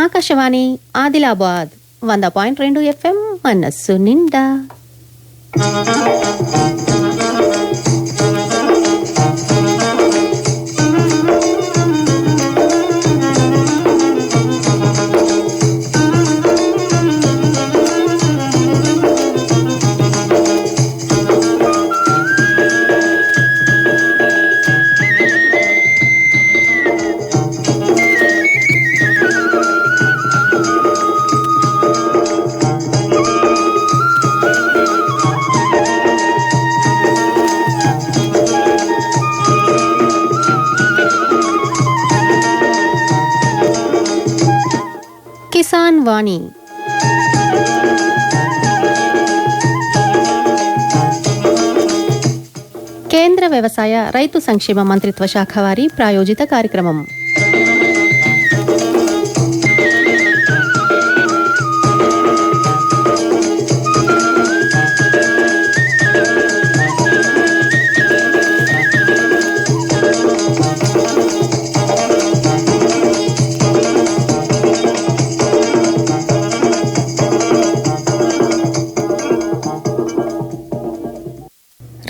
Akashvani Adilabad 100.2 FM మనస్సు నిండా. కిసాన్ వాణి. కేంద్ర వ్యవసాయ రైతు సంక్షేమ మంత్రిత్వ శాఖ వారి ప్రాయోజిత కార్యక్రమం.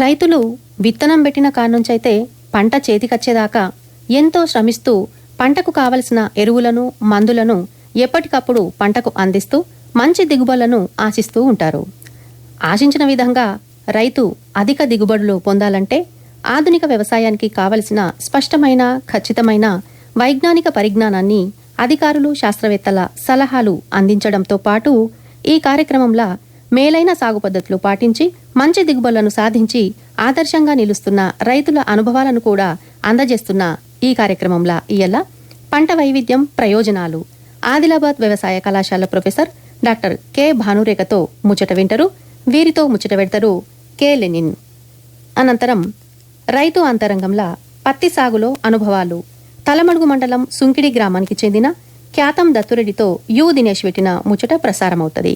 రైతులు విత్తనం పెట్టిన కానుంచైతే పంట చేతికొచ్చేదాకా ఎంతో శ్రమిస్తూ పంటకు కావలసిన ఎరువులను మందులను ఎప్పటికప్పుడు పంటకు అందిస్తూ మంచి దిగుబడులను ఆశిస్తూ ఉంటారు. ఆశించిన విధంగా రైతు అధిక దిగుబడులు పొందాలంటే ఆధునిక వ్యవసాయానికి కావలసిన స్పష్టమైన ఖచ్చితమైన వైజ్ఞానిక పరిజ్ఞానాన్ని అధికారులు శాస్త్రవేత్తల సలహాలు అందించడంతో పాటు ఈ కార్యక్రమంలో మేలైన సాగు పద్ధతులు పాటించి మంచి దిగుబడులను సాధించి ఆదర్శంగా నిలుస్తున్న రైతుల అనుభవాలను కూడా అందజేస్తున్న ఈ కార్యక్రమంలో ఇయ్యాల పంట వైవిధ్యం ప్రయోజనాలు ఆదిలాబాద్ వ్యవసాయ కళాశాల ప్రొఫెసర్ డాక్టర్ కె భానురేఖతో ముచ్చట వింటారు. వీరితో ముచ్చట పెడతారు కె లెనిన్. అనంతరం రైతు అంతరంగంలో పత్తి సాగులో అనుభవాలు తలమడుగు మండలం సుంకిడి గ్రామానికి చెందిన ఖ్యాతం దత్తురెడ్డితో యు దినేష్ పెట్టిన ముచ్చట ప్రసారమవుతుంది.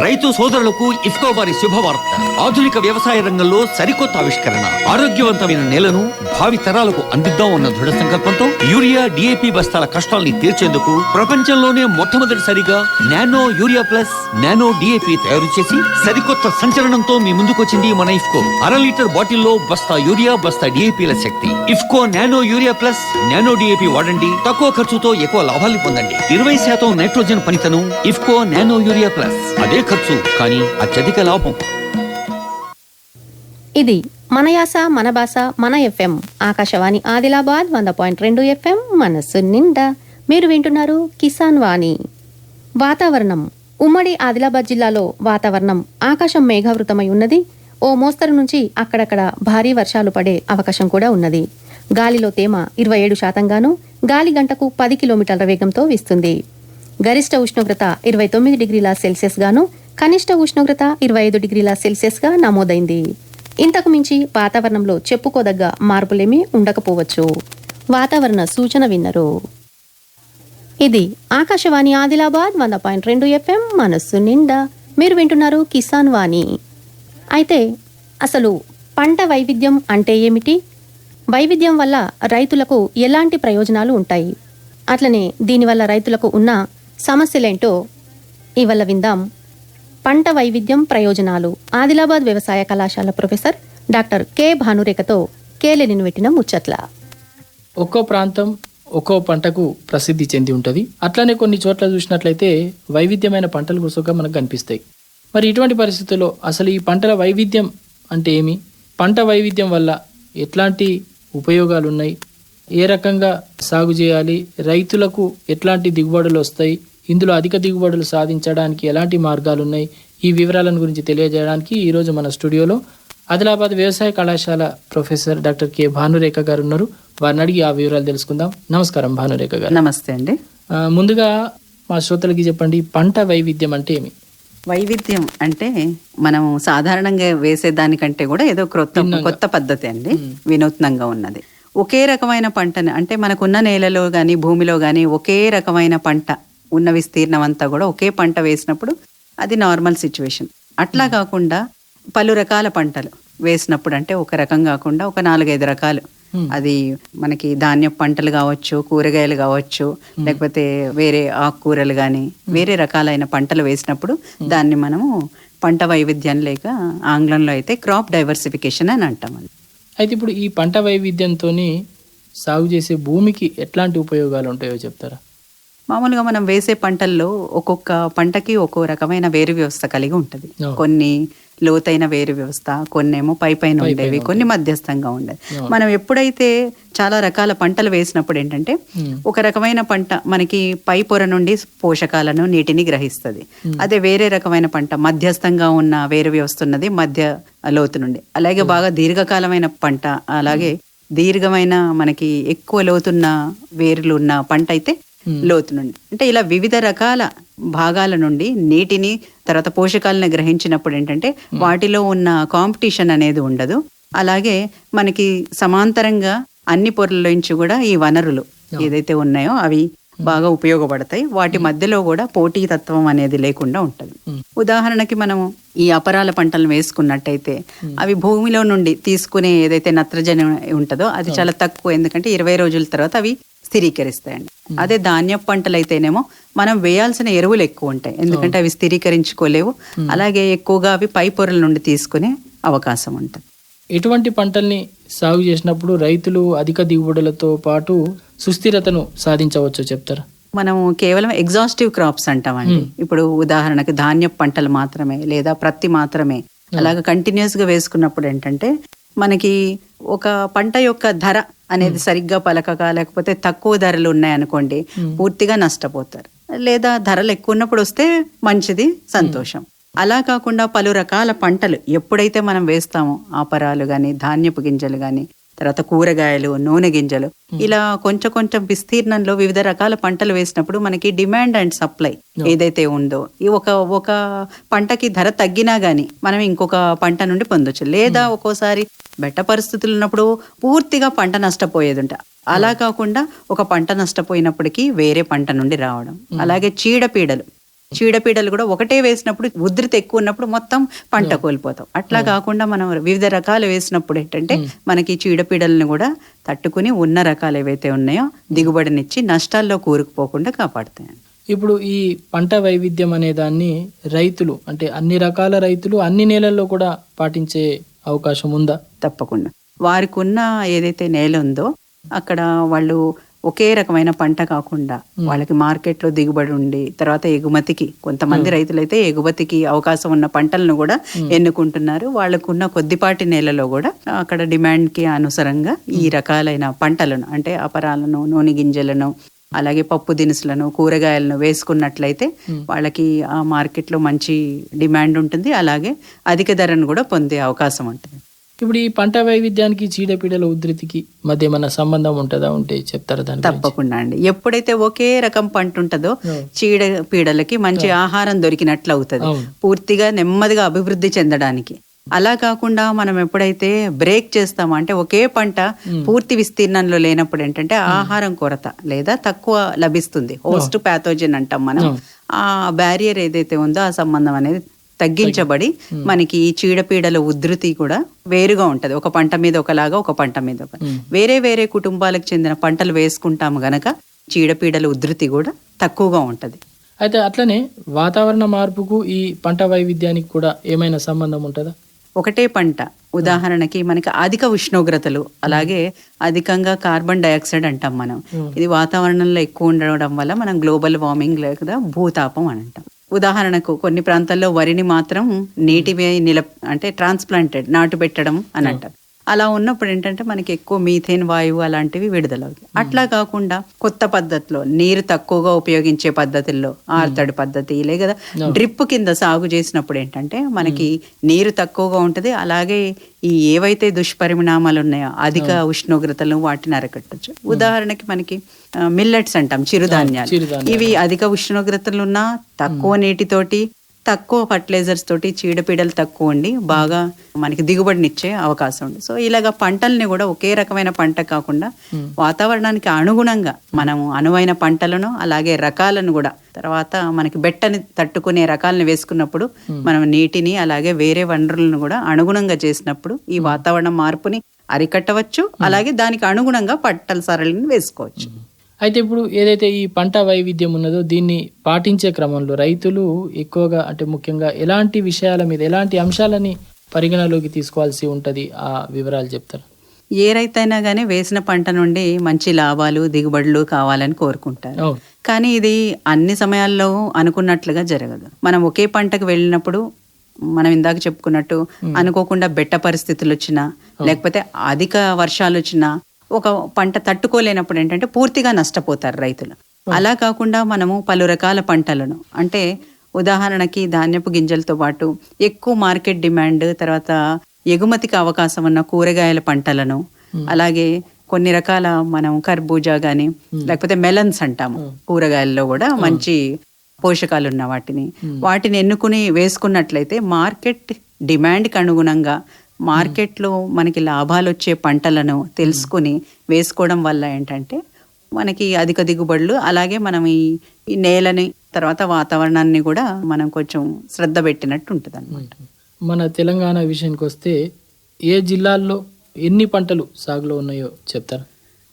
రైతు సోదరులకు ఇఫ్కో వారి శుభవార్త. ఆధునిక వ్యవసాయ రంగంలో సరికొత్త ఆవిష్కరణ. ఆరోగ్యవంతమైన నేలను భావి తరాలకు అందిద్దాం అన్న దృఢ సంకల్పంతో యూరియా డిఏపి బస్తాల కష్టాల్ని తీర్చేందుకు ప్రపంచంలోనే మొట్టమొదటిసారిగా nano urea plus nano DAP తయారు చేసి సరికొత్త సంచలనంతో మీ ముందుకొచ్చింది మన ఇఫ్కో. 1/2 లీటర్ బాటిల్లో బస్తా యూరియా బస్తా డిఏపిల శక్తి. IFFCO nano urea plus nano DAP వాడండి. తక్కువ ఖర్చుతో ఎక్కువ లాభాల్ని పొందండి. 20% నైట్రోజన్ పనితనం. IFFCO nano urea plus. అదే ఖర్చు కానీ అత్యధిక లాభం. ఇది మన యాస మన భాష మన ఎఫ్ఎం ఆకాశవాణి ఆదిలాబాద్ 100.2 FM మనస్సు నిండా. మీరు వింటున్నారు కిసాన్ వాణి. వాతావరణం. ఉమ్మడి ఆదిలాబాద్ జిల్లాలో వాతావరణం ఆకాశం మేఘావృతమై ఉన్నది. ఓ మోస్తరు నుంచి అక్కడక్కడ భారీ వర్షాలు పడే అవకాశం కూడా ఉన్నది. గాలిలో తేమ 27% గాను గాలి గంటకు 10 కిలోమీటర్ల వేగంతో వీస్తుంది. గరిష్ట ఉష్ణోగ్రత 29 డిగ్రీల సెల్సియస్ గాను కనిష్ట ఉష్ణోగ్రత 25 డిగ్రీల సెల్సియస్ గా నమోదైంది. ఇంతకు మించి వాతావరణంలో చెప్పుకోదగ్గ మార్పులేమీ ఉండకపోవచ్చు. వాతావరణ సూచన విన్నరు. ఇది ఆకాశవాణి ఆదిలాబాద్ 100.2 FM మనస్సు నిండా. మీరు వింటున్నారు కిసాన్ వాణి. అయితే అసలు పంట వైవిధ్యం అంటే ఏమిటి? వైవిధ్యం వల్ల రైతులకు ఎలాంటి ప్రయోజనాలు ఉంటాయి? అట్లనే దీనివల్ల రైతులకు ఉన్న సమస్యలేంటో ఇవల్ల విందాం. పంట వైవిధ్యం ప్రయోజనాలు ఆదిలాబాద్ వ్యవసాయ కళాశాల ప్రొఫెసర్ డాక్టర్ కె భానురేఖతో కె లెనిన్ పెట్టిన ముచ్చట్ల. ఒక్కో ప్రాంతం ఒక్కో పంటకు ప్రసిద్ధి చెంది ఉంటుంది. అట్లానే కొన్ని చోట్ల చూసినట్లయితే వైవిధ్యమైన పంటలు గుసగా మనకు కనిపిస్తాయి. మరి ఇటువంటి పరిస్థితుల్లో అసలు ఈ పంటల వైవిధ్యం అంటే ఏమి? పంట వైవిధ్యం వల్ల ఎట్లాంటి ఉపయోగాలు ఉన్నాయి? ఏ రకంగా సాగు చేయాలి? రైతులకు ఎట్లాంటి దిగుబడులు వస్తాయి? ఇందులో అధిక దిగుబడులు సాధించడానికి ఎలాంటి మార్గాలు ఉన్నాయి? ఈ వివరాలను గురించి తెలియజేయడానికి ఈరోజు మన స్టూడియోలో ఆదిలాబాద్ వ్యవసాయ కళాశాల ప్రొఫెసర్ డాక్టర్ కె భానురేఖ గారు ఉన్నారు. వారిని అడిగి ఆ వివరాలు తెలుసుకుందాం. నమస్కారం భానురేఖ గారు. నమస్తే అండి. ముందుగా మా శ్రోతలకి చెప్పండి, పంట వైవిధ్యం అంటే ఏమి? వైవిధ్యం అంటే మనం సాధారణంగా వేసేదానికంటే కూడా ఏదో కొత్త పద్ధతి అండి, వినూత్నంగా ఉన్నది. ఒకే రకమైన పంటని అంటే మనకున్న నేలలో గాని భూమిలో గాని ఒకే రకమైన పంట ఉన్న విస్తీర్ణం అంతా కూడా ఒకే పంట వేసినప్పుడు అది నార్మల్ సిచ్యువేషన్. అట్లా కాకుండా పలు రకాల పంటలు వేసినప్పుడు అంటే ఒక రకం కాకుండా ఒక 4-5 రకాలు అది మనకి ధాన్య పంటలు కావచ్చు, కూరగాయలు కావచ్చు, లేకపోతే వేరే ఆకుకూరలు కానీ వేరే రకాలైన పంటలు వేసినప్పుడు దాన్ని మనము పంట వైవిధ్యం లేక ఆంగ్లంలో అయితే క్రాప్ డైవర్సిఫికేషన్ అని అంటాం. అయితే ఇప్పుడు ఈ పంట వైవిధ్యంతోని సాగు చేసే భూమికి ఎట్లాంటి ఉపయోగాలు ఉంటాయో చెప్తారా? మామూలుగా మనం వేసే పంటల్లో ఒక్కొక్క పంటకి ఒక్కో రకమైన వేరు వ్యవస్థ కలిగి ఉంటుంది. కొన్ని లోతైన వేరు వ్యవస్థ, కొన్నేమో పైపైన ఉండేవి, కొన్ని మధ్యస్థంగా ఉండేవి. మనం ఎప్పుడైతే చాలా రకాల పంటలు వేసినప్పుడు ఏంటంటే ఒక రకమైన పంట మనకి పై పొర నుండి పోషకాలను, నీటిని గ్రహిస్తుంది. అదే వేరే రకమైన పంట మధ్యస్థంగా ఉన్న వేరు వ్యవస్థ ఉన్నది మధ్య లోతు నుండి. అలాగే బాగా దీర్ఘకాలమైన పంట, అలాగే దీర్ఘమైన మనకి ఎక్కువ లోతున్న వేర్లు ఉన్న పంట అయితే లోతు నుండి. అంటే ఇలా వివిధ రకాల భాగాల నుండి నీటిని తర్వాత పోషకాలను గ్రహించినప్పుడు ఏంటంటే వాటిలో ఉన్న కాంపిటీషన్ అనేది ఉండదు. అలాగే మనకి సమాంతరంగా అన్ని పొరల్లోంచి కూడా ఈ వనరులు ఏదైతే ఉన్నాయో అవి బాగా ఉపయోగపడతాయి. వాటి మధ్యలో కూడా పోటీతత్వం అనేది లేకుండా ఉంటది. ఉదాహరణకి మనము ఈ అపరాల పంటలను వేసుకున్నట్టయితే అవి భూమిలో నుండి తీసుకునే ఏదైతే నత్రజని ఉంటుందో అది చాలా తక్కువ, ఎందుకంటే 20 రోజుల తర్వాత అవి స్థిరీకరిస్తాయండి. అదే ధాన్య పంటలు అయితేనేమో మనం వేయాల్సిన ఎరువులు ఎక్కువ ఉంటాయి, ఎందుకంటే అవి స్థిరీకరించుకోలేవు. అలాగే ఎక్కువగా అవి పై పొరల నుండి తీసుకునే అవకాశం ఉంటుంది. ఎటువంటి పంటల్ని సాగు చేసినప్పుడు రైతులు అధిక దిగుబడులతో పాటు సుస్థిరతను సాధించవచ్చో చెప్తారా? మనం కేవలం ఎగ్జాస్టివ్ క్రాప్స్ అంటామండి. ఇప్పుడు ఉదాహరణకు ధాన్య పంటలు మాత్రమే లేదా ప్రత్తి మాత్రమే అలాగా కంటిన్యూస్ గా వేసుకున్నప్పుడు ఏంటంటే మనకి ఒక పంట యొక్క ధర అనేది సరిగ్గా పలకగా లేకపోతే తక్కువ ధరలు ఉన్నాయనుకోండి పూర్తిగా నష్టపోతారు. లేదా ధరలు ఎక్కువ ఉన్నప్పుడు వస్తే మంచిది, సంతోషం. అలా కాకుండా పలు రకాల పంటలు ఎప్పుడైతే మనం వేస్తామో ఆపరాలు కానీ, ధాన్యపు గింజలు కానీ, తర్వాత కూరగాయలు, నూనె గింజలు, ఇలా కొంచెం కొంచెం విస్తీర్ణంలో వివిధ రకాల పంటలు వేసినప్పుడు మనకి డిమాండ్ అండ్ సప్లై ఏదైతే ఉందో ఈ ఒక పంటకి ధర తగ్గినా గానీ మనం ఇంకొక పంట నుండి పొందొచ్చు. లేదా ఒక్కోసారి బెట్ట పరిస్థితులు ఉన్నప్పుడు పూర్తిగా పంట నష్టపోయేది ఉంటా. అలా కాకుండా ఒక పంట నష్టపోయినప్పటికీ వేరే పంట నుండి రావడం. అలాగే చీడపీడలు కూడా ఒకటే వేసినప్పుడు ఉధృతి ఎక్కువ ఉన్నప్పుడు మొత్తం పంట కోల్పోతాం. అట్లా కాకుండా మనం వివిధ రకాలు వేసినప్పుడు ఏంటంటే మనకి చీడపీడలను కూడా తట్టుకుని ఉన్న రకాలు ఏవైతే ఉన్నాయో దిగుబడినిచ్చి నష్టాల్లో కూరుకుపోకుండా కాపాడుతాయి. ఇప్పుడు ఈ పంట వైవిధ్యం అనే దాన్ని రైతులు అంటే అన్ని రకాల రైతులు అన్ని నేలల్లో కూడా పాటించే అవకాశం ఉందా? తప్పకుండా. వారికి ఉన్న ఏదైతే నేల ఉందో అక్కడ వాళ్ళు ఒకే రకమైన పంట కాకుండా వాళ్ళకి మార్కెట్లో దిగుబడి ఉండి తర్వాత ఎగుమతికి, కొంతమంది రైతులైతే ఎగుమతికి అవకాశం ఉన్న పంటలను కూడా ఎన్నుకుంటున్నారు. వాళ్ళకున్న కొద్దిపాటి నేలలో కూడా అక్కడ డిమాండ్ కి అనుసారంగా ఈ రకాలైన పంటలను అంటే అపరాలను, నూనె గింజలను, అలాగే పప్పు దినుసులను, కూరగాయలను వేసుకున్నట్లయితే వాళ్ళకి ఆ మార్కెట్లో మంచి డిమాండ్ ఉంటుంది. అలాగే అధిక ధరను కూడా పొందే అవకాశం ఉంటుంది. ఇప్పుడు ఈ పంట వైవిధ్యానికి చీడపీడల ఉధృతికి మధ్య ఏమైనా సంబంధం ఉంటుందా? ఉంటే చెప్తారా దాని? తప్పకుండా అండి. ఎప్పుడైతే ఒకే రకం పంట ఉంటుందో చీడపీడలకి మంచి ఆహారం దొరికినట్లు అవుతుంది, పూర్తిగా నెమ్మదిగా అభివృద్ధి చెందడానికి. అలా కాకుండా మనం ఎప్పుడైతే బ్రేక్ చేస్తామో అంటే ఒకే పంట పూర్తి విస్తీర్ణంలో లేనప్పుడు ఏంటంటే ఆహారం కొరత లేదా తక్కువ లభిస్తుంది. హోస్ట్ ప్యాథోజన్ అంటాం మనం. ఆ బ్యారియర్ ఏదైతే ఉందో ఆ సంబంధం అనేది తగ్గించబడి మనకి ఈ చీడపీడల ఉధృతి కూడా వేరుగా ఉంటది. ఒక పంట మీద ఒకలాగా, ఒక పంట మీద ఒక వేరే వేరే కుటుంబాలకు చెందిన పంటలు వేసుకుంటాము గనక చీడపీడల ఉధృతి కూడా తక్కువగా ఉంటది. అయితే అట్లనే వాతావరణ మార్పుకు ఈ పంట వైవిధ్యానికి కూడా ఏమైనా సంబంధం ఉంటుందా? ఒకటే పంట ఉదాహరణకి మనకి అధిక ఉష్ణోగ్రతలు, అలాగే అధికంగా కార్బన్ డైఆక్సైడ్ అంటాం మనం. ఇది వాతావరణంలో ఎక్కువ ఉండడం వల్ల మనం గ్లోబల్ వార్మింగ్ లేదా భూతాపం అని అంటాం. ఉదాహరణకు కొన్ని ప్రాంతాల్లో వరిని మాత్రం నీటివే అంటే ట్రాన్స్ప్లాంటెడ్ నాటు పెట్టడం అని అంటారు. అలా ఉన్నప్పుడు ఏంటంటే మనకి ఎక్కువ మీథేన్ వాయువు అలాంటివి విడుదలవుతాయి. అట్లా కాకుండా కొత్త పద్ధతిలో నీరు తక్కువగా ఉపయోగించే పద్ధతుల్లో ఆర్తడి పద్ధతి లేదా డ్రిప్ కింద సాగు చేసినప్పుడు ఏంటంటే మనకి నీరు తక్కువగా ఉంటది. అలాగే ఈ ఏవైతే దుష్పరిణామాలు ఉన్నాయో అధిక ఉష్ణోగ్రతలను వాటిని అరకట్టచ్చు. ఉదాహరణకి మనకి మిల్లెట్స్ అంటాం, చిరుధాన్యాలు. ఇవి అధిక ఉష్ణోగ్రతలు ఉన్నా తక్కువ నీటితోటి, తక్కువ ఫర్టిలైజర్స్ తోటి, చీడపీడలు తక్కువ ఉండి బాగా మనకి దిగుబడినిచ్చే అవకాశం ఉంది. సో ఇలాగా పంటల్ని కూడా ఒకే రకమైన పంట కాకుండా వాతావరణానికి అనుగుణంగా మనము అనువైన పంటలను అలాగే రకాలను కూడా తర్వాత మనకి బెట్టని తట్టుకునే రకాలను వేసుకున్నప్పుడు మనం నీటిని అలాగే వేరే వనరులను కూడా అనుగుణంగా చేసినప్పుడు ఈ వాతావరణ మార్పుని అరికట్టవచ్చు, అలాగే దానికి అనుగుణంగా పంటల సరళిని వేసుకోవచ్చు. అయితే ఇప్పుడు ఏదైతే ఈ పంట వైవిధ్యం ఉన్నదో దీన్ని పాటించే క్రమంలో రైతులు ఎక్కువగా అంటే ముఖ్యంగా ఎలాంటి విషయాల మీద ఎలాంటి అంశాలని పరిగణలోకి తీసుకోవాల్సి ఉంటది, ఆ వివరాలు చెప్తారు? ఏ రైతైనా కానీ వేసిన పంట నుండి మంచి లాభాలు దిగుబడులు కావాలని కోరుకుంటారు. అవును. కానీ ఇది అన్ని సమయాల్లో అనుకున్నట్లుగా జరగదు. మనం ఒకే పంటకు వెళ్ళినప్పుడు మనం ఇందాక చెప్పుకున్నట్టు అనుకోకుండా బెట్ట పరిస్థితులు వచ్చినా లేకపోతే అధిక వర్షాలు వచ్చినా ఒక పంట తట్టుకోలేనప్పుడు ఏంటంటే పూర్తిగా నష్టపోతారు రైతులు. అలా కాకుండా మనము పలు రకాల పంటలను, అంటే ఉదాహరణకి ధాన్యపు గింజలతో పాటు ఎక్కువ మార్కెట్ డిమాండ్, తర్వాత ఎగుమతికి అవకాశం ఉన్న కూరగాయల పంటలను, అలాగే కొన్ని రకాల మనం కర్బూజా గాని లేకపోతే మెలన్స్ అంటాము, కూరగాయల్లో కూడా మంచి పోషకాలు ఉన్న వాటిని ఎన్నుకుని వేసుకున్నట్లయితే మార్కెట్ డిమాండ్కి అనుగుణంగా మార్కెట్లో మనకి లాభాలు వచ్చే పంటలను తెలుసుకుని వేసుకోవడం వల్ల ఏంటంటే మనకి అధిక దిగుబడులు, అలాగే మనం ఈ నేలని తర్వాత వాతావరణాన్ని కూడా మనం కొంచెం శ్రద్ధ పెట్టినట్టు ఉంటుంది అన్నమాట. మన తెలంగాణ విషయానికి వస్తే ఏ జిల్లాల్లో ఎన్ని పంటలు సాగులో ఉన్నాయో చెప్తారా?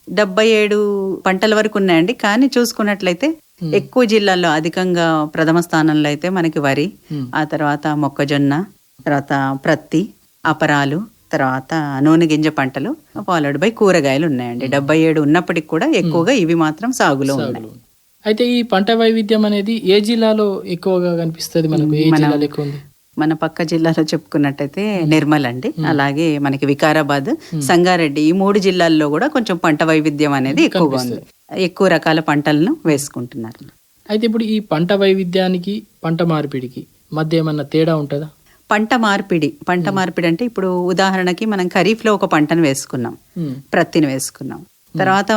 77 పంటల వరకు ఉన్నాయండి. కానీ చూసుకున్నట్లయితే ఎక్కువ జిల్లాల్లో అధికంగా ప్రథమ స్థానంలో అయితే మనకి వరి, ఆ తర్వాత మొక్కజొన్న, తర్వాత ప్రత్తి, అపరాలు, తర్వాత నూనె గింజ పంటలు, ఫాలోడ్ బై కూరగాయలు ఉన్నాయండి. 77 ఉన్నప్పటికి కూడా ఎక్కువగా ఇవి మాత్రం సాగులో ఉన్నాయి. అయితే ఈ పంట వైవిధ్యం అనేది ఏ జిల్లాలో ఎక్కువగా కనిపిస్తుంది మనకు? ఏ జిల్లాలో ఎక్కువ ఉంది? మన పక్క జిల్లాలో చెప్పుకున్నట్టయితే నిర్మల్ అండి, అలాగే మనకి వికారాబాద్, సంగారెడ్డి, ఈ 3 జిల్లాల్లో కూడా కొంచెం పంట వైవిధ్యం అనేది ఎక్కువగా ఉంది. ఎక్కువ రకాల పంటలను వేసుకుంటున్నారు. అయితే ఇప్పుడు ఈ పంట వైవిధ్యానికి పంట మార్పిడికి మధ్య ఏమన్నా తేడా ఉంటుందా? పంట మార్పిడి అంటే ఇప్పుడు ఉదాహరణకి మనం ఖరీఫ్ లో ఒక పంటను వేసుకున్నాం, ప్రత్తిని వేసుకున్నాం, తర్వాత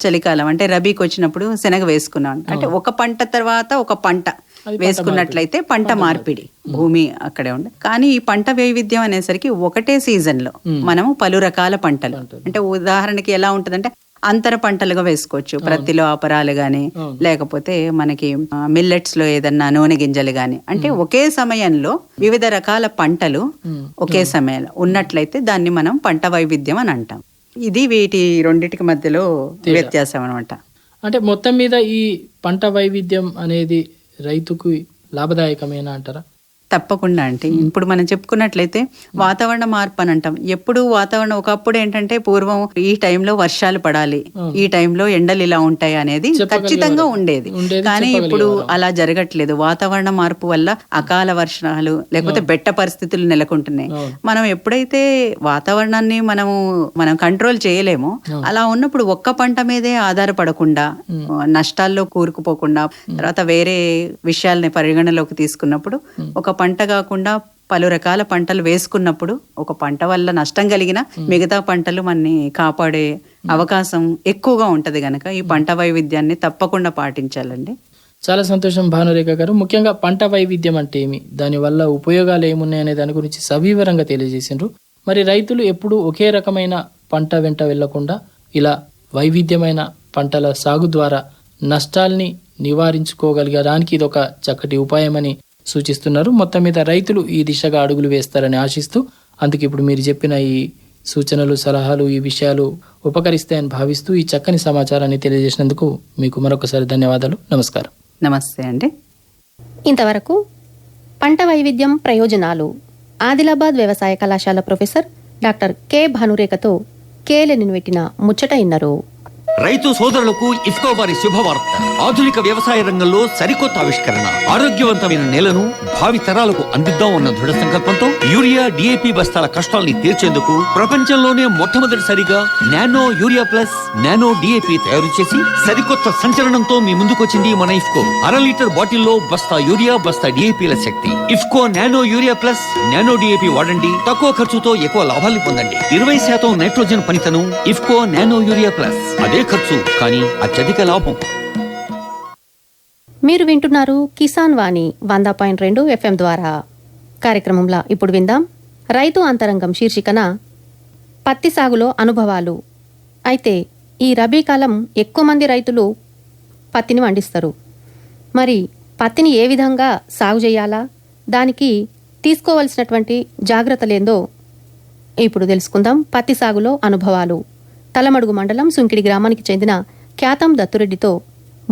చలికాలం అంటే రబీకి వచ్చినప్పుడు శనగ వేసుకున్నాం. అంటే ఒక పంట తర్వాత ఒక పంట వేసుకున్నట్లయితే పంట మార్పిడి, భూమి అక్కడే ఉండే. కానీ ఈ పంట వైవిధ్యం అనేసరికి ఒకటే సీజన్ లో మనము పలు రకాల పంటలు, అంటే ఉదాహరణకి ఎలా ఉంటదంటే అంతర పంటలుగా వేసుకోవచ్చు. ప్రత్తిలో అపరాలు గాని, లేకపోతే మనకి మిల్లెట్స్ లో ఏదన్నా నూనె గింజలు గాని, అంటే ఒకే సమయంలో వివిధ రకాల పంటలు ఒకే సమయంలో ఉన్నట్లయితే దాన్ని మనం పంట వైవిధ్యం అని అంటాం. ఇది వీటి రెండిటికి మధ్యలో వ్యత్యాసం అనమాట. అంటే మొత్తం మీద ఈ పంట వైవిధ్యం అనేది రైతుకు లాభదాయకమేనా అంటారా? తప్పకుండా అంటే ఇప్పుడు మనం చెప్పుకున్నట్లయితే వాతావరణ మార్పు అని అంటాం. ఎప్పుడు వాతావరణం ఒకప్పుడు ఏంటంటే పూర్వం ఈ టైంలో వర్షాలు పడాలి, ఈ టైంలో ఎండలు ఇలా ఉంటాయి అనేది ఖచ్చితంగా ఉండేది. కానీ ఇప్పుడు అలా జరగట్లేదు. వాతావరణ మార్పు వల్ల అకాల వర్షాలు లేకపోతే బెట్ట పరిస్థితులు నెలకొంటున్నాయి. మనం ఎప్పుడైతే వాతావరణాన్ని మనం కంట్రోల్ చేయలేమో అలా ఉన్నప్పుడు ఒక్క పంట మీదే ఆధారపడకుండా నష్టాల్లో కూరుకుపోకుండా తర్వాత వేరే విషయాల్ని పరిగణలోకి తీసుకున్నప్పుడు ఒక పంట కాకుండా పలు రకాల పంటలు వేసుకున్నప్పుడు ఒక పంట వల్ల నష్టం కలిగిన మిగతా పంటలు మనని కాపాడే అవకాశం ఎక్కువగా ఉంటది గనక ఈ పంట వైవిధ్యాన్ని తప్పకుండా పాటించాలండి. చాలా సంతోషం భానురేఖ గారు. ముఖ్యంగా పంట వైవిధ్యం అంటే ఏమి, దానివల్ల ఉపయోగాలు ఏమున్నాయి అనే దాని గురించి సవివరంగా తెలియజేసిండ్రు. మరి రైతులు ఎప్పుడు ఒకే రకమైన పంట వెంట వెళ్లకుండా ఇలా వైవిధ్యమైన పంటల సాగు ద్వారా నష్టాల్ని నివారించుకోగలిగడానికి ఇది ఒక చక్కటి ఉపాయమని సూచిస్తున్నారు. మొత్తం మీద రైతులు ఈ దిశగా అడుగులు వేస్తారని ఆశిస్తూ, అందుకు ఇప్పుడు మీరు చెప్పిన ఈ సూచనలు, సలహాలు, ఈ విషయాలు ఉపకరిస్తాయని భావిస్తూ ఈ చక్కని సమాచారాన్ని తెలియజేసినందుకు మీకు మరొకసారి ధన్యవాదాలు. నమస్కారం. నమస్తే అండి. ఇంతవరకు పంట వైవిధ్యం ప్రయోజనాలు ఆదిలాబాద్ వ్యవసాయ కళాశాల ప్రొఫెసర్ డాక్టర్ కె భానురేఖతో కేలెనిన్ పెట్టిన ముచ్చట ఇన్నరు. రైతు సోదరులకు ఇఫ్కో వారి శుభవార్త. ఆధునిక వ్యవసాయ రంగంలో సరికొత్త ఆవిష్కరణ. ఆరోగ్యవంతమైన నేలను భావి తరాలకు అందిద్దాం అన్న దృఢ సంకల్పంతో యూరియా DAP బస్తాల కష్టాల్ని తీర్చేందుకు ప్రపంచంలోనే మొట్టమొదటిసారిగా nano urea plus nano DAP తయారు చేసి సరికొత్త సంచలనంతో మీ ముందుకొచ్చింది మన ఇఫ్కో. 1/2 లీటర్ బాటిల్లో బస్తా యూరియా, బస్తా DAPల శక్తి. IFFCO nano urea plus nano DAP వాడండి. తక్కువ ఖర్చుతో ఎక్కువ లాభాల్ని పొందండి. 20% నైట్రోజన్ పనితనం. IFFCO nano urea plus. అదే ఖర్చు కానీ అత్యధిక లాభం. మీరు వింటున్నారు కిసాన్ వాణి 100.2 FM ద్వారా. కార్యక్రమంలో ఇప్పుడు విందాం రైతు అంతరంగం శీర్షికన పత్తి సాగులో అనుభవాలు. అయితే ఈ రబీ కాలం ఎక్కువ మంది రైతులు పత్తిని పండిస్తారు. మరి పత్తిని ఏ విధంగా సాగు చేయాలా, దానికి తీసుకోవలసినటువంటి జాగ్రత్తలేందో ఇప్పుడు తెలుసుకుందాం పత్తి సాగులో అనుభవాలు. తలమడుగు మండలం సుంకిడి గ్రామానికి చెందిన ఖ్యాతం దత్తురెడ్డితో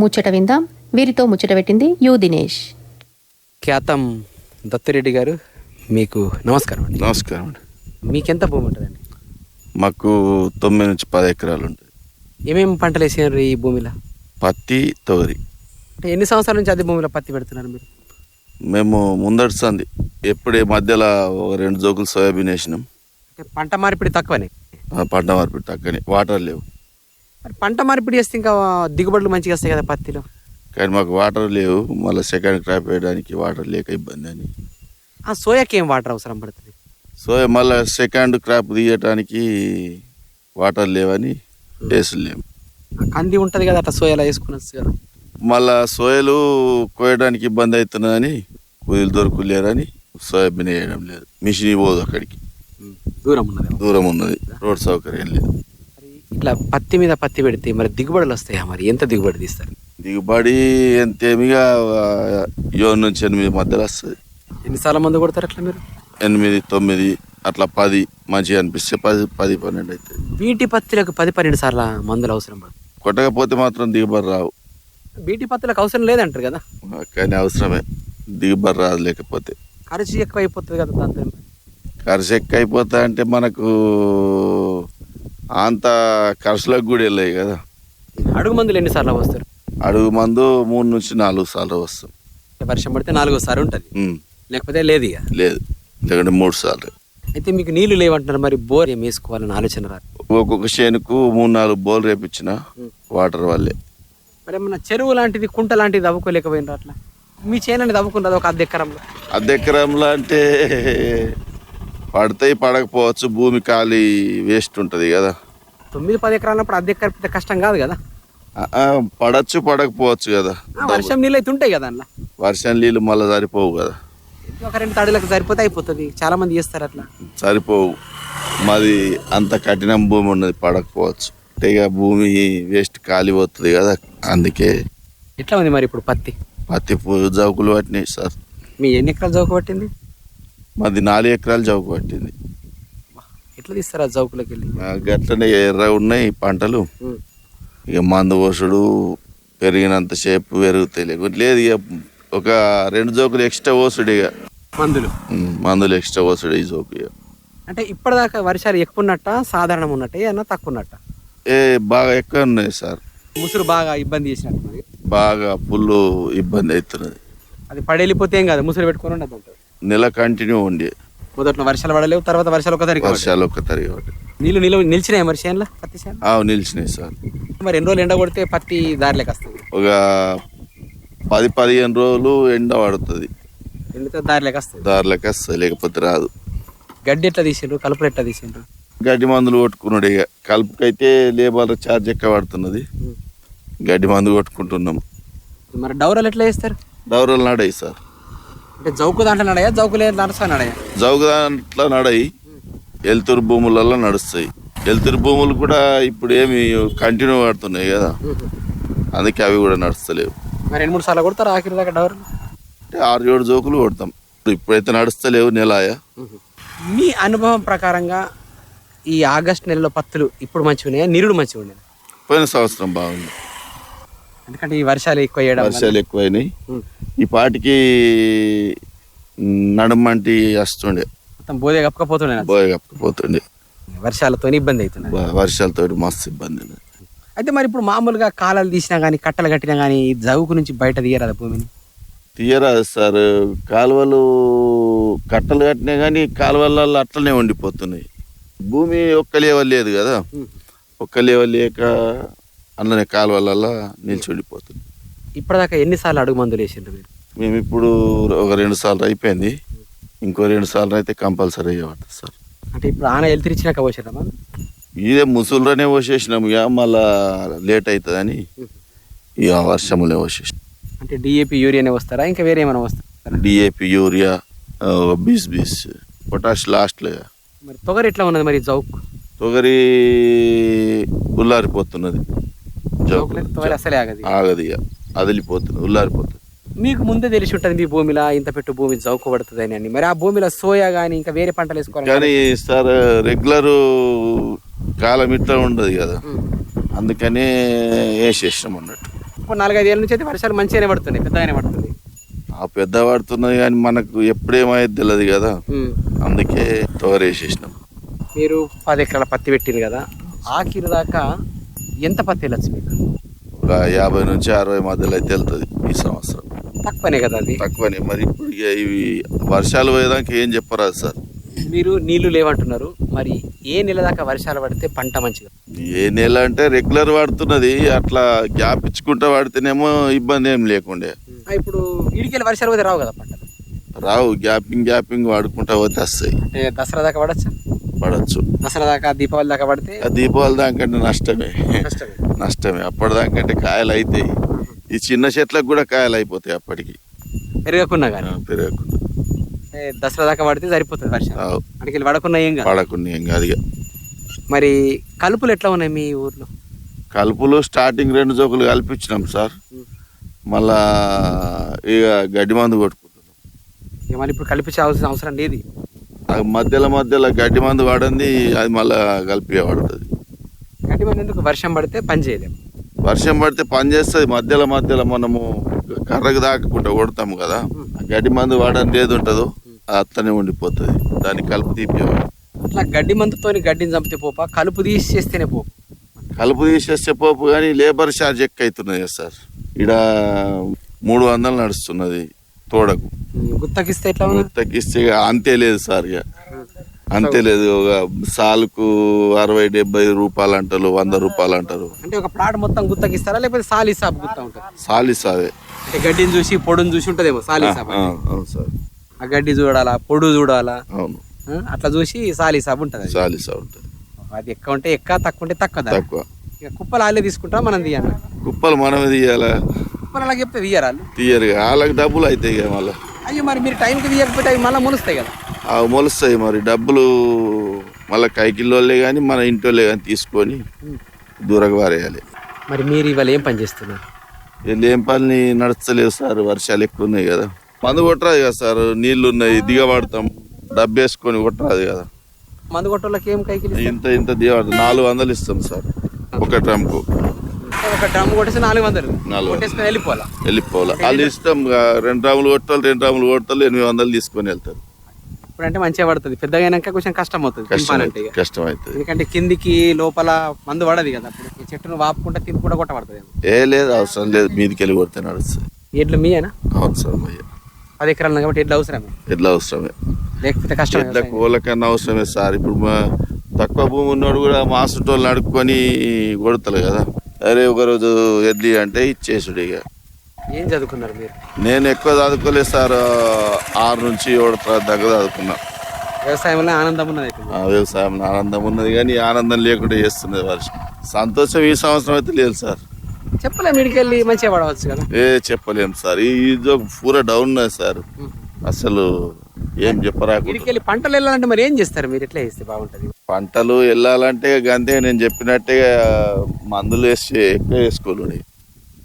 ముచ్చట విందాం. వీరితో ముచ్చట పెట్టింది యు దినేష్. ఖ్యాతం దత్తురెడ్డి గారు, మీకు నమస్కారం అండి. నమస్కారం అండి. మీకెంత భూమి ఉంటుందండి? మాకు 9 నుంచి 10 ఎకరాలు ఉంటుంది. ఏమేమి పంటలు వేసినారు ఈ భూమిలో? పత్తి, తోరి. అంటే ఎన్ని సంవత్సరాల నుంచి అదే భూమిలో పత్తి పెడుతున్నారు మీరు? మేము ముందటి సంది ఎప్పుడే మధ్యలో 2 జోకులు సోయాబీన్ వేసినాం. అంటే పంట మార్పిడి తక్కువనే. పంట మార్పిడి తగ్గని వాటర్ లేవు. మరి పంట మార్పిడి చేస్తే ఇంకా దిగుబడులు మంచిగా వస్తాయి కదా పత్తిలో. కానీ మాకు వాటర్ లేవు. మళ్ళీ సెకండ్ క్రాప్ వేయడానికి వాటర్ లేక ఇబ్బంది అని. ఆ సోయాకి ఏం వాటర్ అవసరం పడుతుంది? సోయా మళ్ళీ సెకండ్ క్రాప్ తీయటానికి వాటర్ లేవని వేసులు లేవు. కంది ఉంటుంది కదా, అట్లా సోయాలో వేసుకున్నచ్చు కదా. మళ్ళా సోయలు కోయడానికి ఇబ్బంది అవుతున్నదని కూలీలు దొరకలేరని సోయాబీన్ వేయడం లేదు. మిషన్ పోదు, అక్కడికి దూరం ఉన్నది, రోడ్ సౌకర్యం లేదు. మరి ఇట్లా పత్తి మీద పత్తి పెడితే మరి దిగుబడులు వస్తాయా? మరి ఎంత దిగుబడి తీస్తారు? దిగుబడి ఎంతేమిగా 7 నుంచి 8 మధ్యలో వస్తుంది. ఎన్నిసార్లు మందు కొడతారు అట్లా మీరు? 8, 9 అట్లా 10 మంచిగా అనిపిస్తే 10, 12 అవుతుంది. బీటీ పత్తులకు 10-12 సార్లు మందులు అవసరం పడుతుంది. కొట్టకపోతే మాత్రం దిగుబడి రావు. బీటీ పత్తులకు అవసరం లేదంటారు కదా. కానీ అవసరమే, దిగుబడి రాదు. లేకపోతే ఖర్చు ఎక్కువ అయిపోతుంది కదా. దాంతో ఖర్చు ఎక్కువ అయిపోతా అంటే మనకు అంత ఖర్చులకు కూడా వెళ్ళాయి కదా. అడుగు మందులు ఎన్నిసార్లు వస్తారు? అడుగు మందు 3 నుంచి 4 సార్లు వస్తాం. వర్షం పడితే 4వ ఉంటుంది, లేకపోతే లేదు ఇక. లేదు, లేకుంటే 3 సార్లు. అయితే మీకు నీళ్లు లేవంటున్నారు, మరి బోర్ ఏం వేసుకోవాలని ఆలోచన రాదు? ఒక్కొక్క చేనుకు 3-4 బోర్లు రేపించిన వాటర్ వల్లే. మరి ఏమన్నా చెరువు లాంటిది, కుంట లాంటిది తవ్వుకోలేకపోయినారు అట్లా? మీ చేను అనేది తవ్వుకున్నది ఒక 1/2 ఎకరంలో. 1/2 ఎకరంలో అంటే పడతాయి, పడకపోవచ్చు. భూమి ఖాళీ వేస్ట్ ఉంటుంది కదా. 9-10 ఎకరాలప్పుడు 1/2 ఎకరం పెద్ద కష్టం కాదు కదా. పడచ్చు, పడకపోవచ్చు కదా. వర్షం నీళ్ళు అయితే ఉంటాయి కదా అందులో. వర్షం నీళ్ళు మళ్ళీ సరిపోవు కదా. ఒక 2 తడులకు సరిపోతే అయిపోతుంది. చాలా మంది చేస్తారు అట్లా. సరిపోవు. మాది అంత కఠినం భూమి ఉన్నది, పడకపోవచ్చు. ఇక భూమి వేస్ట్ ఖాళీ పోతుంది కదా. అందుకే ఎట్లా ఉంది మరి ఇప్పుడు పత్తి? పత్తి జౌకులు పట్టినాయి సార్. మీ ఎన్ని ఎకరాలు జౌకు పట్టింది? మాది 4 ఎకరాలు జౌకు పట్టింది. ఎట్లా తీస్తారు ఆ జౌకులోకి వెళ్ళి? గట్లనే ఎర్ర ఉన్నాయి పంటలు. ఇక మందు పోసుడు పెరిగినంత సేపు పెరుగుతాయి. లేకపోతే లేదు. ఇక ఒక 2 జోకులు ఎక్స్ట్రా పోసుడు. ఇక మందులు ఎక్స్ట్రా పోసుడు ఈ జోకు. ఇక అంటే ఇప్పటిదాకా వర్షాలు ఎక్కువ ఉన్నట్ట, సాధారణం ఉన్నట్ట, ఏమన్నా తక్కువ ఉన్నట్ట? బాగా ఎక్కువ ఉన్నాయి సార్. ముసురు బాగా ఇబ్బంది చేసినట్టు మరి. బాగా ఫుల్ ఇబ్బంది అవుతున్నది. అది పడేళ్ళిపోతే ఏం కాదు, ముసురు పెట్టుకొని ఉండదు అంటారు. నెల కంటిన్యూ ఉండి మొదట్లో వర్షాలు పడలేవు, తర్వాత వర్షాలు ఒక తరిగి వర్షాలు ఒక్క తరిగి నీళ్ళు నిలిచినాయి మరి చేనులో, పత్తి చేను? నిలిచినాయి సార్. మరి ఎన్ని రోజులు ఎండ కొడితే పత్తి దారిలోకి వస్తుంది? ఒక 10-15 రోజులు ఎండ పడుతుంది, ఎండితే దారిలోకి వస్తుంది. దారిలోకి వస్తుంది, లేకపోతే రాదు. గడ్డి ఎట్లా తీసిండ్రు, కలుపులు ఎట్లా తీసిండ్రు? గడ్డి మందులు కొట్టుకున్నాడు. ఇక కలుపుకైతే లేబర్ ఛార్జ్ ఎక్కువ పడుతున్నది. గడ్డి మందు కొట్టుకుంటున్నాం. మరి డౌరాలు ఎట్లా వేస్తారు? డౌరలు నడయి సార్. అంటే జౌకు దాంట్లో నడయా, జౌకులే నడుస్తా నడయా? జౌగు దాంట్లో నడయి, ఎలుతురు భూములలో నడుస్తాయి. ఎలుతురు భూములు కూడా ఇప్పుడు ఏమి కంటిన్యూ పడుతున్నాయి కదా, అందుకే అవి కూడా నడుస్తలేవు. మరి 2-3 సార్లు కొడతారు ఆఖరి దాకా డౌరలు? అంటే 6-7 జోకులు కొడతాం. ఇప్పుడైతే నడుస్తలేవు, నెలాయ. మీ అనుభవం ప్రకారంగా ఈ ఆగస్టు నెలలో పత్తులు ఇప్పుడు మంచిగా ఉన్నాయా, నిరుడు మంచిగా ఉన్నాయి? పోయిన సంవత్సరం బాగుంది. ఎందుకంటే ఈ వర్షాలు ఎక్కువ వేయడం, వర్షాలు ఎక్కువైనాయి. ఈ పాటికి నడుమంటి వస్తుండే, మొత్తం బోదే కప్పకపోతుండే, బోయ కప్పకపోతుండే. వర్షాలతో ఇబ్బంది అవుతుంది. వర్షాలతో మస్తు ఇబ్బంది. అయితే మరి ఇప్పుడు మామూలుగా కాలాలు తీసినా కానీ, కట్టలు కట్టినా కానీ జౌకు నుంచి బయట తీయరాదా భూమిని? తీయరాదు సార్. కాలువలు కట్టలు కట్టినా కానీ కాలువలలో అట్లనే ఉండిపోతున్నాయి. భూమి ఒక్క లేవల్ లేదు కదా, ఒక్క లేవల్ లేక అన్ననే కాలువలలో నిలిచి ఉండిపోతుంది. ఇప్పటిదాకా ఎన్నిసార్లు అడుగు మందులు వేసిండ్రు మీరు? మేము ఇప్పుడు ఒక 2 సార్లు అయిపోయింది, ఇంకో 2 సార్లు అయితే కంపల్సరీ అయ్యేవాడు సార్. అంటే ఇప్పుడు ఆన ఎల్తిరిచ్చినాక పోసారా? ఇదే ముసులులోనే పోసేసినాము. ఇక మళ్ళా లేట్ అవుతుందని ఇక వర్షములే పోసేసినాం. అంటే డిఏపి యూరియానే వస్తారా, ఇంకా వేరే ఏమైనా వస్తారా? డిఏపి, యూరియా, 20 పొటాష్ లాస్ట్లో. మరి తొగరి ఎట్లా ఉన్నది మరి జౌక్? తొగరి ఉల్లారిపోతున్నది. తొగరి అసలే ఆగదు, ఆగది, ఇక అదిలిపోతుంది, ఉల్లారిపోతుంది. మీకు ముందే తెలిసి ఉంటుంది మీ భూమిలో ఇంత పెట్టు భూమి జౌకోబడుతుంది అని. మరి ఆ భూమిలో సోయా కానీ ఇంకా వేరే పంటలు వేసుకోవాలి కానీ సార్ రెగ్యులర్ కాలం ఇట్లా ఉండదు కదా, అందుకనే వేసేసినాం అన్నట్టు. ఇప్పుడు 4-5 ఏళ్ళ నుంచి అయితే వర్షాలు మంచిగానే పడుతున్నాయి, పెద్దగానే పడుతుంది. ఆ పెద్ద పడుతున్నది కానీ మనకు ఎప్పుడేమైతే తెలియదు కదా, అందుకే తోర వేసేసినాం. మీరు 10 ఎకరాల పత్తి పెట్టింది కదా, ఆఖరి దాకా ఎంత పత్తి వెళ్ళచ్చు మీకు? ఒక 50 నుంచి 60 మధ్యలో అయితే వెళ్తుంది ఈ సంవత్సరం. తక్కువనే కదా అది? తక్కువనే. మరి ఇప్పుడు ఇక ఇవి వర్షాలు పోయేదాకా ఏం చెప్పరాదు సార్. మీరు నీళ్లు లేవంటున్నారు, మరి ఏ నెల దాకా వర్షాలు పడితే పంట మంచిగా? ఏ నెల అంటే రెగ్యులర్ పడుతున్నది, అట్లా గ్యాప్ ఇచ్చుకుంటా పడితేనేమో ఇబ్బంది ఏం లేకుండే. ఇప్పుడు వీడికెళ్ళి వర్షాలు పోతే రావు కదా పంటలు? రావు, గ్యాపింగ్ వాడుకుంటా పోతే వస్తాయి. అంటే దసరా దాకా పడచ్చా? పడచ్చు. దసరా దాకా, దీపావళి దాకా పడితే? ఆ దీపావళి దాకంటే నష్టమే. కష్టమే. నష్టమే. అప్పటిదాకంటే కాయలు అవుతాయి, ఈ చిన్న చెట్లకు కూడా కాయలు అయిపోతాయి అప్పటికి పెరగకున్నా కానీ. పెరగకుండా దసరా దాకా పడితే సరిపోతుంది వర్షం, అక్కడికి పడకున్నా ఏం కాదు. పడకుండా ఏం కాదు. మరి కలుపులు ఎట్లా ఉన్నాయి మీ ఊర్లో? కలుపులు స్టార్టింగ్ 2 జోకులు కల్పించినాం సార్, మళ్ళా ఇక గడ్డి మందు కొట్టుకుంటున్నాం. ఇక మళ్ళీ ఇప్పుడు కల్పించాల్సిన అవసరం లేదు. మధ్యలో గడ్డి మందు వాడింది, అది మళ్ళా కలిపి పడుతుంది. గడ్డి మందు ఎందుకు? వర్షం పడితే పని చేయలేము. వర్షం పడితే పని చేస్తుంది, మధ్యలో మనము కర్రకు దాకకుండా కొడతాము కదా, గడ్డి మందు వాడని ఏది ఉంటుందో అత్తనే ఉండిపోతుంది, దాన్ని కలుపు తీపివాడు. అట్లా గడ్డి మందుతో గడ్డిని చంపితే పోపా, కలుపు తీసేస్తేనే పోపు? కలుపు తీసేస్తే పోపు, కానీ లేబర్ ఛార్జ్ ఎక్కువ అవుతున్నది సార్. ఇక్కడ 300 నడుస్తున్నది తోడకు. గుత్తకిస్తే ఎట్లా? గుత్తకిస్తే అంతే లేదు సార్, ఇక అంతే లేదు. ఒక సాలుకు 60-70 రూపాయలు అంటారు, 100 రూపాయలు అంటారు. అంటే ఒక ప్లాట్ మొత్తం గుత్తకిస్తారా, లేకపోతే సాలి సాబ్ గుత్త ఉంటుంది? సాలి సావే. అంటే గడ్డిని చూసి పొడుని చూసి ఉంటదేమో సాలి సాబ్. అవును సార్. ఆ గడ్డి చూడాలా, పొడు చూడాలా, అవును, అట్లా చూసి సాలి సాబ్ ఉంటుంది. సాలి సాబ్ ఉంటుంది. అది ఎక్కువ ఉంటే ఎక్కువ, తక్కువ ఉంటే తక్కువ. తక్కువ. ఇక కుప్పలు వాళ్ళే తీసుకుంటాం, మనం తీయాలి. కుప్పలు మనమే తీయాలా? కుప్పలు అలాగే చెప్తే తీయరాళ్ళు? తీయరు, వాళ్ళకి డబ్బులు అవుతాయి కదా మళ్ళీ. అయ్యో, మరి మీరు టైంకి తీయకపోతే అవి మళ్ళీ మొలుస్తాయి కదా? అవి మొలుస్తాయి, మరి డబ్బులు మళ్ళీ కైకిల్లోళ్ళే కానీ మన ఇంటోళ్ళే కానీ తీసుకొని దూరంగా పారేయాలి. మరి మీరు ఇవాళ ఏం పని చేస్తున్నారు? వీళ్ళు ఏం పని నడుస్తలేవు సార్, వర్షాలు ఎక్కువ ఉన్నాయి కదా. మందు కొట్టరాదు కదా సార్, నీళ్లు ఉన్నాయి, దిగబడతాం, డబ్బు వేసుకొని కొట్టరాదు కదా. మందు కొట్టోళ్ళకి ఏం కైకి? ఇంత దిగబడతాం. 400 ఇస్తాం సార్ ఒక డ్రమ్కు. ఒక డ్రమ్ కొట్టేసి 400 కొట్టేసుకొని వెళ్ళిపోవాలా? వాళ్ళు ఇష్టం. 2 డ్రమ్ములు కొట్టాలి, 2 డ్రమ్ములు కొట్టాలి, 800 తీసుకొని వెళ్తారు. ఇప్పుడంటే మంచిగా పడుతుంది, పెద్దగా అయినాక కొంచెం కష్టం అవుతుంది, కష్టం అవుతుంది. ఎందుకంటే కిందికి లోపల మందు పడదు కదా, అప్పుడు ఈ చెట్టును వాపుకుంటే తిని కూడా కొట్టబడుతుంది. లేదు, అవసరం లేదు, మీదికి వెళ్ళి కొడితే నడుస్తుంది. ఎడ్లు మీయేనా? అవును సార్, అయ్యా. 10 ఎకరాలు కాబట్టి ఎడ్లు అవసరమే. ఎడ్లు అవసరమే, లేకపోతే కష్టం. ఎడ్ల కోళ్ళకన్నా అవసరమే సార్. ఇప్పుడు తక్కువ భూమి ఉన్నోడు కూడా మాసుటోళ్ళు నడుపుకొని కొడతారు కదా. అరే ఒకరోజు ఎడ్లీ అంటే ఇచ్చేసుడు. ఇక ఏం చదువుకున్నారు మీరు? నేను ఎక్కువ చదువుకోలేదు సార్, 6 నుంచి 7 దగ్గర చదువుకున్నా. వ్యవసాయంలో ఆనందం ఉన్నది? వ్యవసాయంలో ఆనందం ఉన్నది, కానీ ఆనందం లేకుండా చేస్తున్నది వర్షం. సంతోషం ఈ సంవత్సరం అయితే లేదు సార్. చెప్పలేము, మీడికెళ్ళి మంచిగా పడవచ్చు కదా? చెప్పలేము సార్, ఈ పూరా డౌన్ ఉన్నది సార్, అసలు ఏం చెప్పరా. మీడికెళ్ళి పంటలు వెళ్ళాలంటే మరి ఏం చేస్తారు మీరు? ఎట్లా చేస్తే బాగుంటుంది? పంటలు వెళ్ళాలంటే అంతే, నేను చెప్పినట్టే మందులు ఎక్కువ వేసుకోవాలి.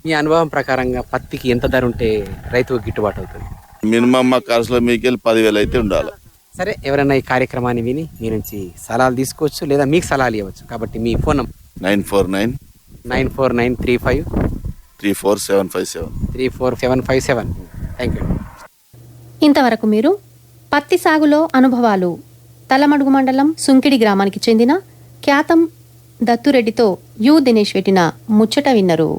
మీ అనుభవం ప్రకారంగా పత్తికి ఎంత ధర ఉంటే రైతుకు గిట్టుబాటు అవుతుంది? మినిమం మా ఖర్చులో మీకెళ్ళి 10,000 అయితే ఉండాలి. సరే, ఎవరైనా ఈ కార్యక్రమాన్ని విని మీ నుంచి సలహాలు తీసుకోవచ్చు, లేదా మీకు సలహాలు ఇవ్వచ్చు. కాబట్టి మీ ఫోన్ నంబర్ 949935 34757. Thank you. ఇంతవరకు మీరు పత్తి సాగులో అనుభవాలు, తలమడుగు మండలం సుంకిడి గ్రామానికి చెందిన ఖ్యాతం దత్తురెడ్డితో దినేష్ పెట్టిన ముచ్చట విన్నరు.